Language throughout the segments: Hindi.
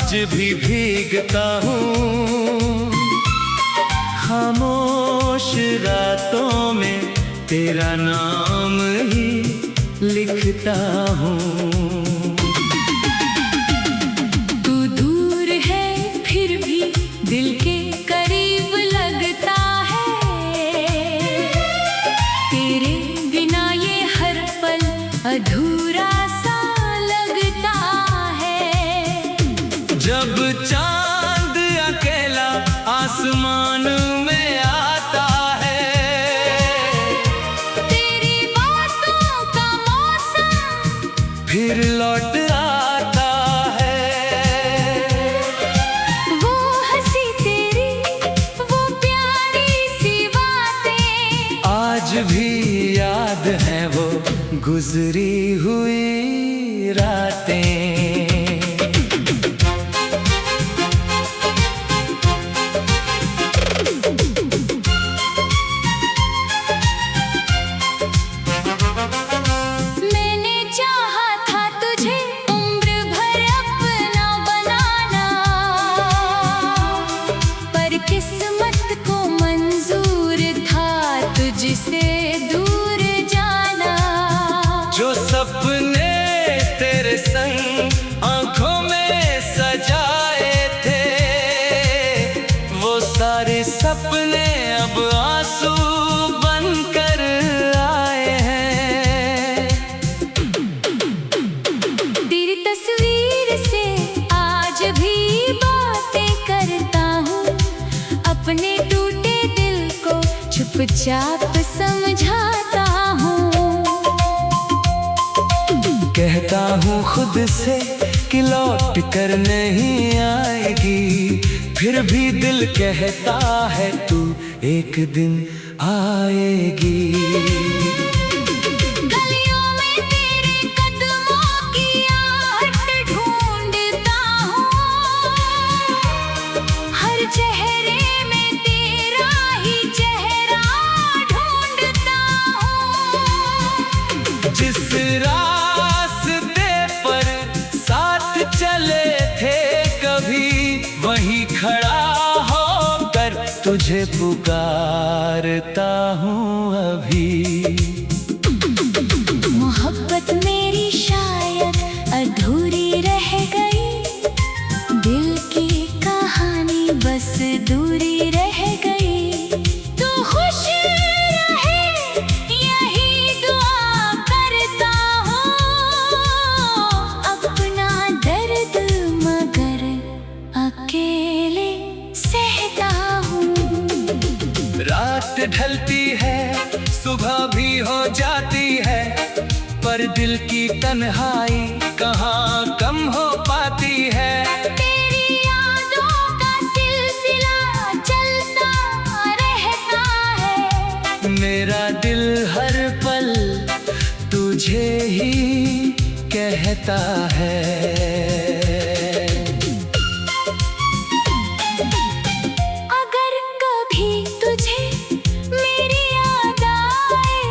आज भी भीगता हूँ खामोश रातों में, तेरा नाम ही लिखता हूँ। तू दूर है फिर भी दिल के करीब लगता है, तेरे बिना ये हर पल अधूरा सा लगता है। जब चांद अकेला आसमान में आता है, तेरी बातों का मौसम फिर लौट आता है। वो हंसी तेरी, वो प्यारी सी बातें आज भी याद है वो गुजरी हुई रातें। किस्मत को मंजूर था तुझसे दूर जाना। जो सपने तेरे संग आंखों में सजाए थे, वो सारे सपने अब आंसू बनकर आए हैं। तेरी तस्वीर से आज भी बातें करता हूँ, अपने टूटे दिल को चुपचाप समझाता हूँ। कहता हूँ खुद से कि लौट कर नहीं आएगी, फिर भी दिल कहता है तू एक दिन आएगी। गलियों में तेरे कदमों की आहट ढूंढता हूँ, हर चेहरे में तेरा ही चेहरा ढूंढता हूँ। जिस रास्ते पर साथ चले थे कभी, वहीं खड़ा होकर तुझे पुकारता हूँ अभी। मोहब्बत मेरी शायद अधूरी रह गई, दिल की कहानी बस दूरी रह गई। तू खुश रहे यही दुआ करता हूँ, अपना दर्द मगर अकेले सहता हूँ। रात ढलती है सुबह भी हो जाती है, पर दिल की तन्हाई कहाँ कम हो पाती है। तेरी यादों का सिलसिला चलता रहता है, मेरा दिल हर पल तुझे ही कहता है। अगर कभी तुझे मेरी याद आए,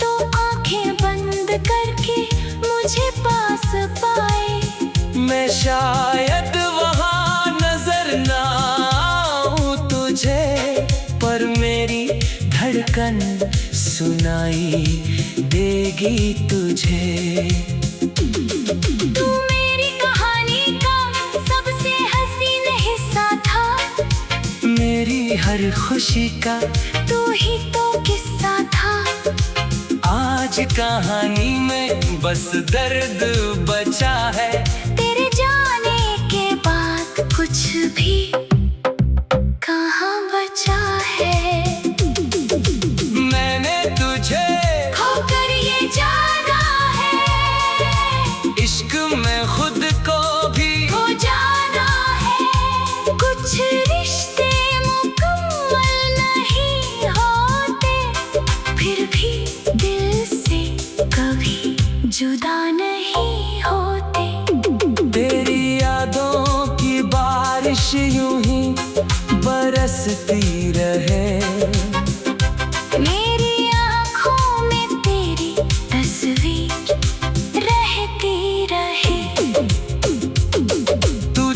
तो आंखें बंद करके मुझे पास पाए। मैं शायद वहाँ नजर ना आऊं तुझे, पर मेरी धड़कन सुनाई देगी तुझे। तू मेरी कहानी का सबसे हसीन हिस्सा था, मेरी हर खुशी का तू ही तो किस्सा था। आज कहानी में बस दर्द बचा है, तेरे जाने के बाद कुछ भी कहाँ बचा है। मैंने तुझे खोकर ये जाना है, इश्क में खुद को भी खो जाना है। कुछ रिश्ते मुकम्मल नहीं होते, फिर भी दिल से कभी जुदा नहीं होते। तेरी यादों की बारिश यूं ही बरसती रहे, मेरी आँखों में तेरी तस्वीर रहती रहे। तू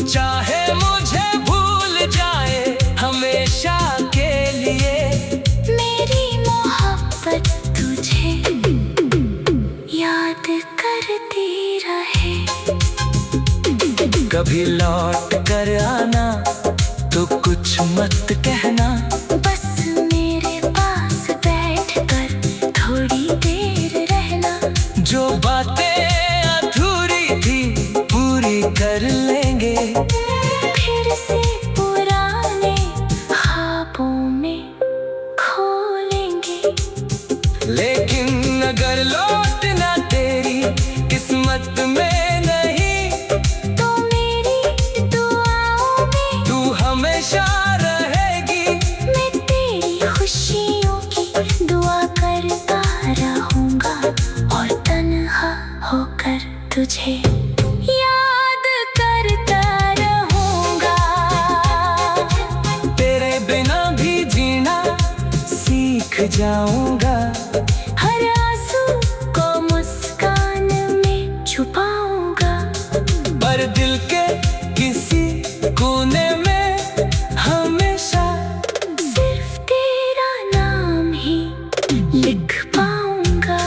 कभी लौट कर आना, तो कुछ मत कहना। बस मेरे पास बैठकर थोड़ी देर रहना। जो बातें अधूरी थी पूरी कर लेंगे, फिर से पुराने ख्वाबों में खो लेंगे। लेकिन अगर लौटना तेरी किस्मत में नहीं, तो मेरी दुआओं में तू हमेशा रहेगी। मैं तेरी खुशियों की दुआ करता रहूंगा, और तन्हा होकर तुझे याद करता रहूंगा। तेरे बिना भी जीना सीख जाऊंगा। हर आंसू को मुस्कान में छुपाऊंगा। पर दिल के किसी कोने में हमेशा सिर्फ तेरा नाम ही लिख पाऊंगा।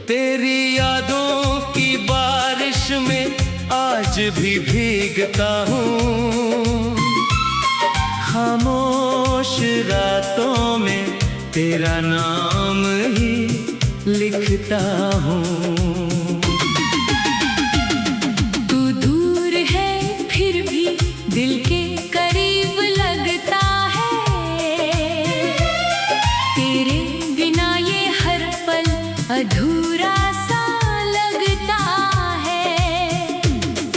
तेरी यादों की बारिश में आज भी भीगता हूँ। खामोश रातों में तेरा नाम ही लिखता हूँ। तू दूर है फिर भी दिल के करीब लगता है। तेरे बिना ये हर पल अधूरा सा लगता है।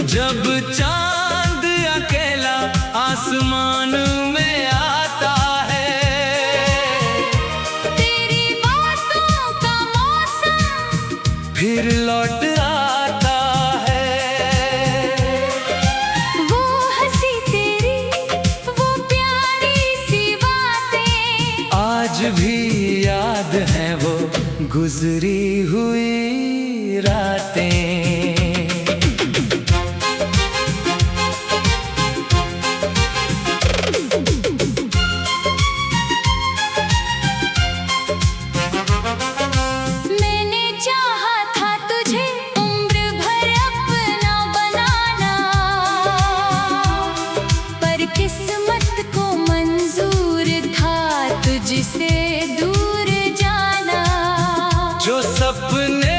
जब चांद अकेला आसमान में आता है, तेरी बातों का मौसम फिर लौट आता है। वो हंसी तेरी, वो प्यारी सी बातें आज भी याद है वो गुजरी हुई रातें। मैंने चाहा था तुझे उम्र भर अपना बनाना, पर किस्मत को मंजूर था तुझसे दूर जाना। जो सपने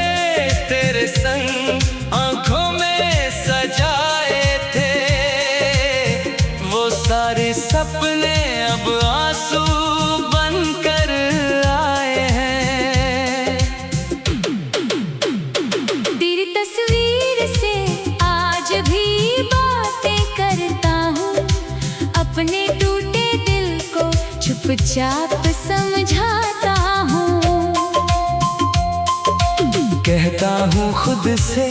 तेरे संग आंखों में सजाए थे, वो सारे सपने अब आंसू बनकर आए हैं। तेरी तस्वीर से आज भी बातें करता हूँ। अपने टूटे दिल को चुपचाप समझाता हूँ। कहता हूँ खुद से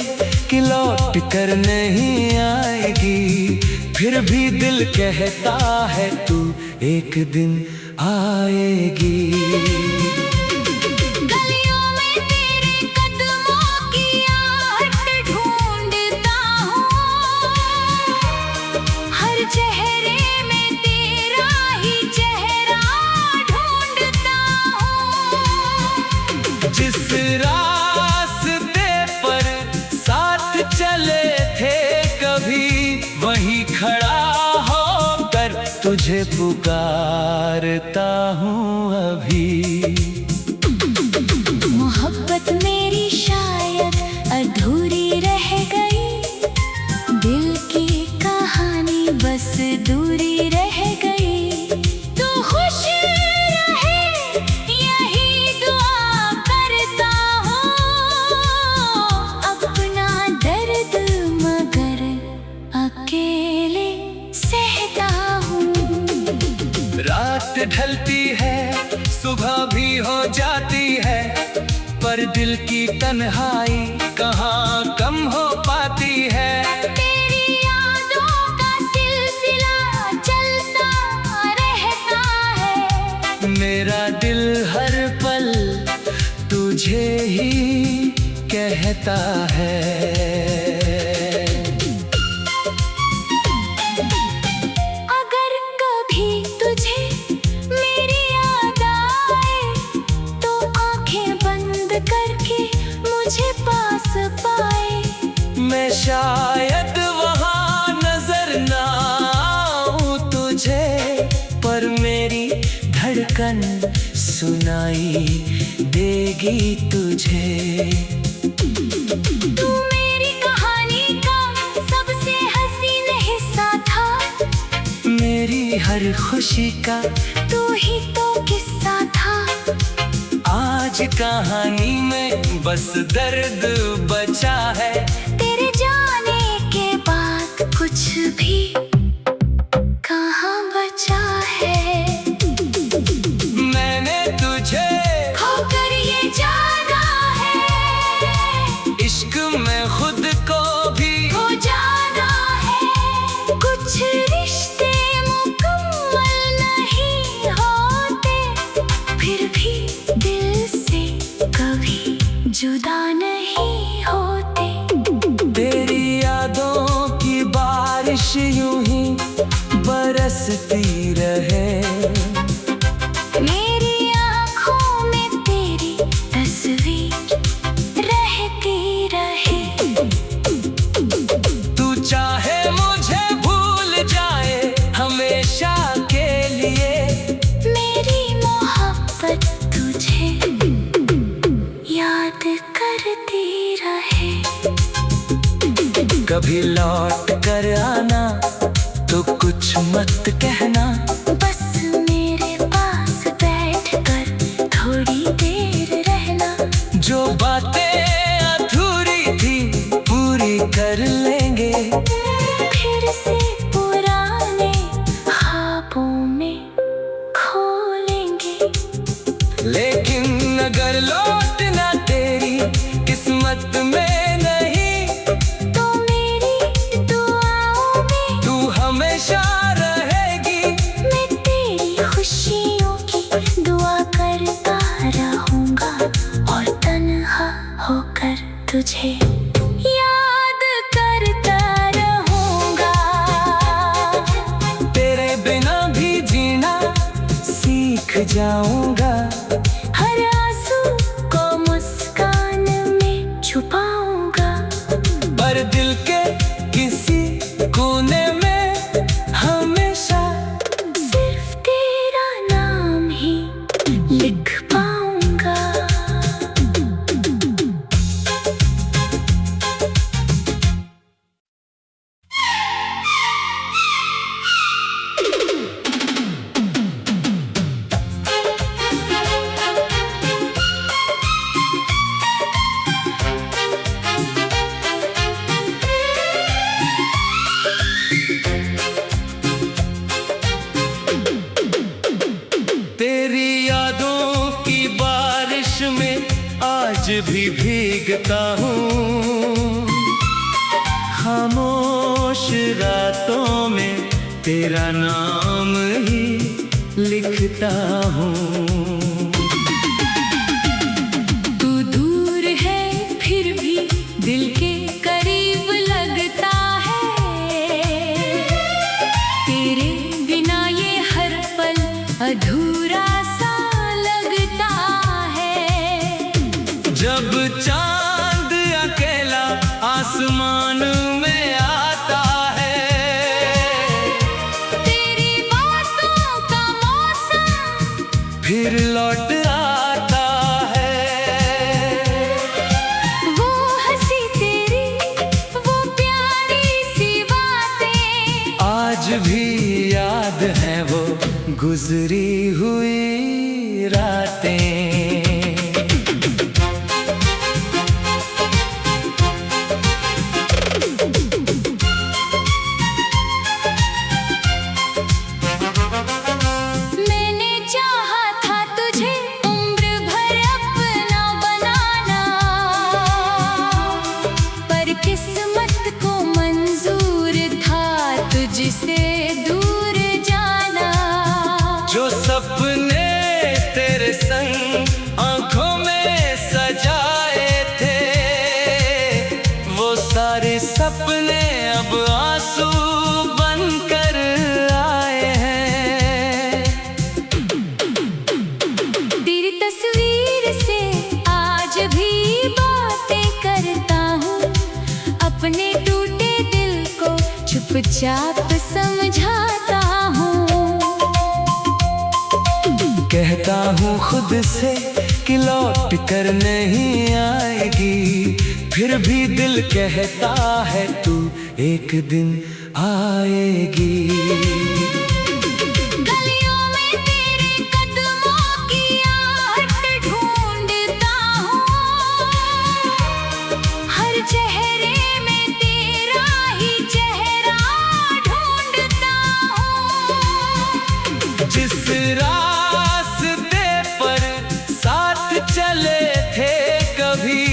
कि लौट कर नहीं आएगी, फिर भी दिल कहता है तू एक दिन आएगी। गलियों में तेरे कदमों की आहट ढूंढता हूँ। हर चेहरे में तेरा ही चेहरा ढूंढता हूँ। जिस रास्ते पर साथ चले थे कभी, वहीं खड़ा होकर तुझे पुकारता हूँ अभी। मोहब्बत मेरी शायद अधूरी रह गई, दिल की कहानी बस दूरी रह गई। तू खुश रहे यही दुआ करता हूँ। अपना दर्द मगर अकेले सहता हूँ। रात ढलती है सुबह भी हो जाती है, पर दिल की तन्हाई कहाँ कम हो पाती है। तेरी यादों का सिलसिला चलता तुझे ही कहता है। अगर कभी तुझे मेरी याद आए तो आंखें बंद करके मुझे पास पाए। मैं शायद वहाँ नजर ना आऊं तुझे, पर मेरी धड़कन सुनाई देगी तुझे। तू मेरी कहानी का सबसे हसीन हिस्सा था, मेरी हर खुशी का तू ही तो किस्सा था। आज कहानी में बस दर्द बचा है, तेरे जाने के बाद कुछ भी कहाँ बचा है। मैंने तुझे खोकर ये जाना है, इश्क में खुद को भी खो जाना है। कुछ रिश्ते मुकम्मल नहीं होते, फिर भी दिल से कभी जुदा नहीं होते। तेरी यादों की बारिश यूं ही बरसती रहे, मेरी आँखों में तेरी तस्वीर रहती रहे। तू चाहे मुझे भूल जाए हमेशा के लिए, मेरी मोहब्बत तुझे याद करती रहे। कभी लौट कर आना तो कुछ मत कहना, बस मेरे पास बैठकर थोड़ी देर रहना। जो बातें अधूरी थी पूरी कर लेंगे, फिर से पुराने ख्वाबों में खो लेंगे। लेकिन अगर लौटना तेरी किस्मत में नहीं, तो मेरी दुआओं में तू हमेशा रहेगी। मैं तेरी खुशियों की दुआ करता रहूंगा, और तन्हा होकर तुझे याद करता रहूंगा। तेरे बिना भी जीना सीख जाऊंगा, हर आंसू को मुस्कान में छुपाऊंगा। पर दिल के किसी कोने में हमेशा सिर्फ तेरा नाम ही लिख पाऊंगा। तेरी यादों की बारिश में आज भी भीगता हूँ, खामोश रातों में तेरा नाम ही लिखता हूँ। तू दूर है फिर भी दिल के करीब लगता है, तेरे बिना ये हर पल अधूरा सा लगता है। जब चांद अकेला आसमान में आता है, तेरी बातों का मौसम फिर लौट आता है। वो हंसी तेरी, वो प्यारी सी बातें आज भी याद है वो गुजरी हुई रातें। मैंने चाहा था तुझे उम्र भर अपना बनाना, पर किस्मत को मंजूर था तुझसे दूर जाना। जो सपने तेरे संग चुपचाप समझाता हूँ। कहता हूँ खुद से कि लौट कर नहीं आएगी, फिर भी दिल कहता है तू एक दिन आएगी। गलियों में तेरे कदमों की आहट ढूंढता हूँ, हर चेहरे में तेरा ही चेहरा ढूंढता हूँ। जिस रास्ते पर साथ चले थे कभी,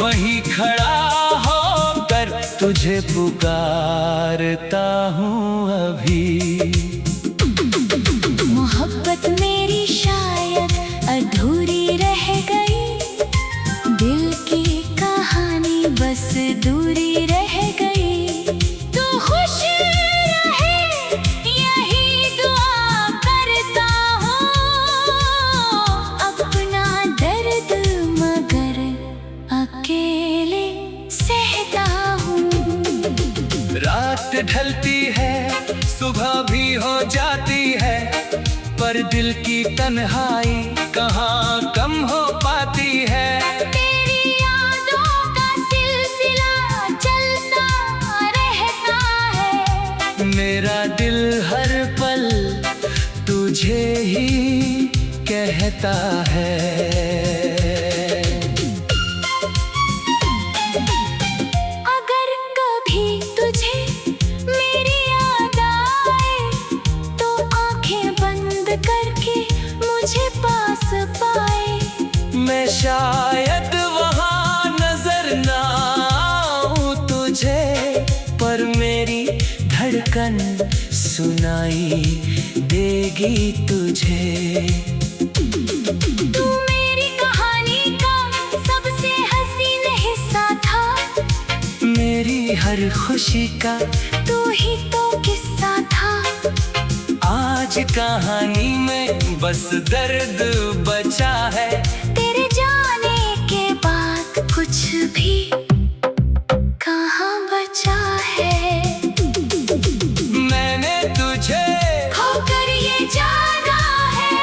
वहीं खड़ा होकर तुझे पुकारता हूँ अभी। मोहब्बत मेरी शायद अधूरी रह गई, दिल की कहानी बस दूरी रह गई। तू खुश रहे यही दुआ करता हूँ, अपना दर्द मगर अकेले सहता हूँ। रात ढलती है, सुबह भी हो जाती है, पर दिल की तन्हाई कहाँ कम हो पाती है। तेरी यादों का सिलसिला चलता रहता है, मेरा दिल हर पल तुझे ही कहता है। अगर कभी तुझे मेरी याद आए, तो आंखें बंद करके मुझे पास पाए। मैं शायद वहाँ नजर ना आऊं तुझे, पर मेरी धड़कन सुनाई देगी तुझे। तू मेरी कहानी का सबसे हसीन हिस्सा था, मेरी हर खुशी का तू ही तो किस्सा था। आज कहानी में बस दर्द बचा है, तेरे जाने के बाद कुछ भी कहाँ बचा है। मैंने तुझे खोकर ये जाना है,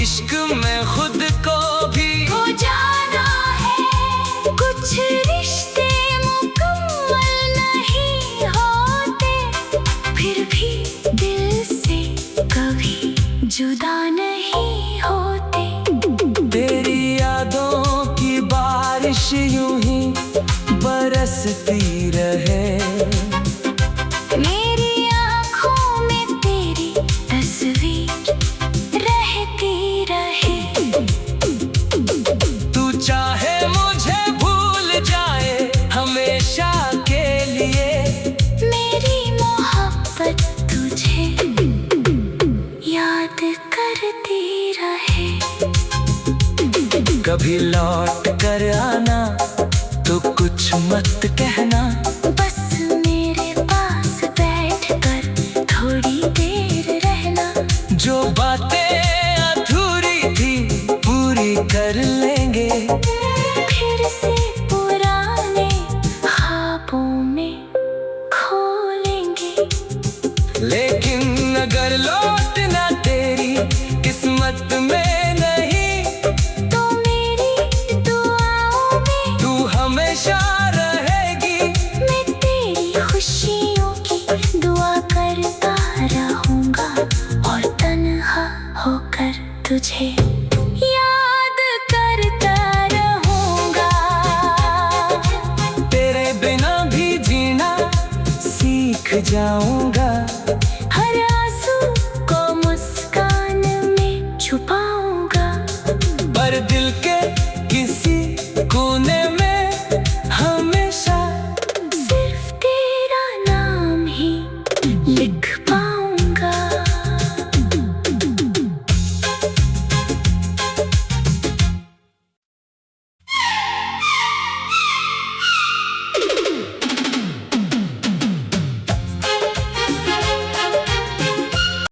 इश्क में खुद को भी हो जाना है। कुछ रिश्ते मुकम्मल नहीं होते, फिर भी दिल से कभी जुदा नहीं होते। तेरी यादों की बारिश यूं ही बरसती रहे, मेरी आँखों में तेरी तस्वीर रहती रहे। तू चाहे मुझे भूल जाए हमेशा के लिए, मेरी मोहब्बत तुझे याद करती रहे। कभी लौट कर आना तो कुछ मत कहना, बस मेरे पास बैठकर थोड़ी देर रहना। जो बातें अधूरी थी पूरी कर लेंगे, फिर से पुराने ख्वाबों में खो लेंगे। लेकिन अगर लौटना तेरी किस्मत में नहीं, तो मेरी दुआओं में तू हमेशा रहेगी। मैं तेरी खुशियों की दुआ करता रहूंगा, और तन्हा होकर तुझे याद करता रहूंगा। तेरे बिना भी जीना सीख जाऊंगा, हर आंसू को मुस्कान में छुपाऊंगा। पर दिल के किसी कोने में